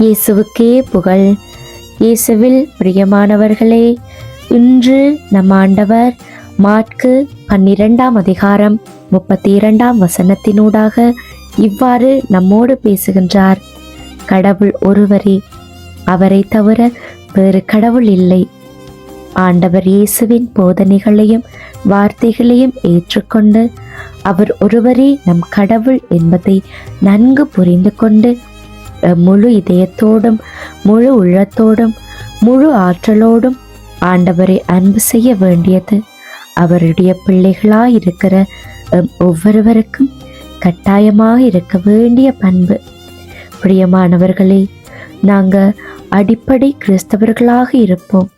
இயேசுவுக்கே புகழ். இயேசுவில் பிரியமானவர்களே, இன்று நம் ஆண்டவர் மாற்கு 12ஆம் அதிகாரம் 32ஆம் வசனத்தினூடாக இவ்வாறு நம்மோடு பேசுகின்றார். கடவுள் ஒருவரே, அவரை தவிர வேறு கடவுள் இல்லை. ஆண்டவர் இயேசுவின் போதனைகளையும் வார்த்தைகளையும் ஏற்றுக்கொண்டு அவர் ஒருவரே நம் கடவுள் என்பதை நன்கு புரிந்து கொண்டு முழு இதயத்தோடும் முழு உள்ளத்தோடும் முழு ஆற்றலோடும் ஆண்டவரை அன்பு செய்ய வேண்டியது அவருடைய பிள்ளைகளாயிருக்கிற ஒவ்வொருவருக்கும் கட்டாயமாக இருக்க வேண்டிய பண்பு. பிரியமானவர்களே, நாங்கள் அடிப்படை கிறிஸ்தவர்களாக இருப்போம்.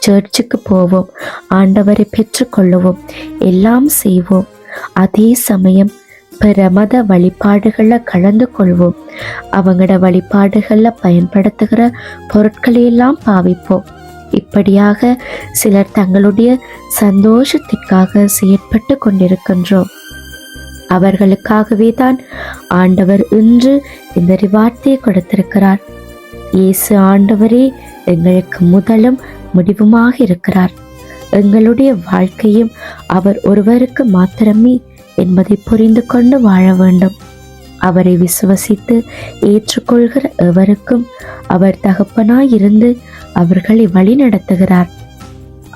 சர்ச்சுக்கு போவோம், ஆண்டவரை பெற்றுக்கொள்ளுவோம், எல்லாம் செய்வோம். அதே சமயம் பிற மத வழிபாடுகளில் கலந்து கொள்வோம். அவங்களோட வழிபாடுகளில் பயன்படுத்துகிற பொருட்களையெல்லாம் பாவிப்போம். இப்படியாக சிலர் தங்களுடைய சந்தோஷத்திற்காக செயற்பட்டு கொண்டிருக்கின்றோம். அவர்களுக்காகவே தான் ஆண்டவர் இன்று இந்த வார்த்தையை கொடுத்திருக்கிறார். இயேசு ஆண்டவரே எங்களுக்கு முதலும் முடிவுமாக இருக்கிறார். எங்களுடைய வாழ்க்கையும் அவர் ஒருவருக்கு மாத்திரமே என்பதை புரிந்து கொண்டு வாழ வேண்டும். அவரை விசுவசித்து ஏற்றுக்கொள்கிற எவருக்கும் அவர் தகப்பனாயிருந்து அவர்களை வழி நடத்துகிறார்.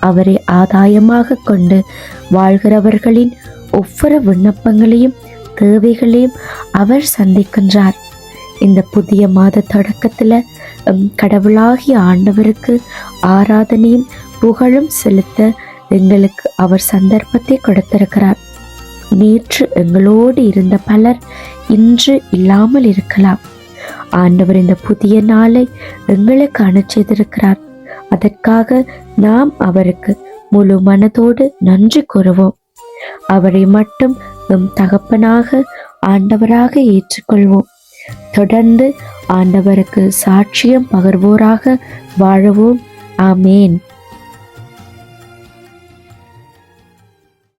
அவரை ஆதாயமாக கொண்டு வாழ்கிறவர்களின் ஒவ்வொரு விண்ணப்பங்களையும் தேவைகளையும் அவர் சந்திக்கின்றார். இந்த புதிய மாத தொடக்கத்தில் கடவுளாகிய ஆண்டவருக்கு ஆராதனையும் புகழும் செலுத்த எங்களுக்கு அவர் சந்தர்ப்பத்தை கொடுத்திருக்கிறார். நேற்று எங்களோடு இருந்த பலர் இன்று இல்லாமல் இருக்கலாம். ஆண்டவர் இந்த புதிய நாளை எங்களுக்கு அனுப்பிச்சிருக்கிறார். அதற்காக நாம் அவருக்கு முழு மனதோடு நன்றி கூறுவோம். அவரை மட்டும் நம் தகப்பனாக ஆண்டவராக ஏற்றுக்கொள்வோம். தொடர்ந்து ஆண்டவருக்கு சாட்சியம் பகர்வோராக வாழவோம். ஆமேன்.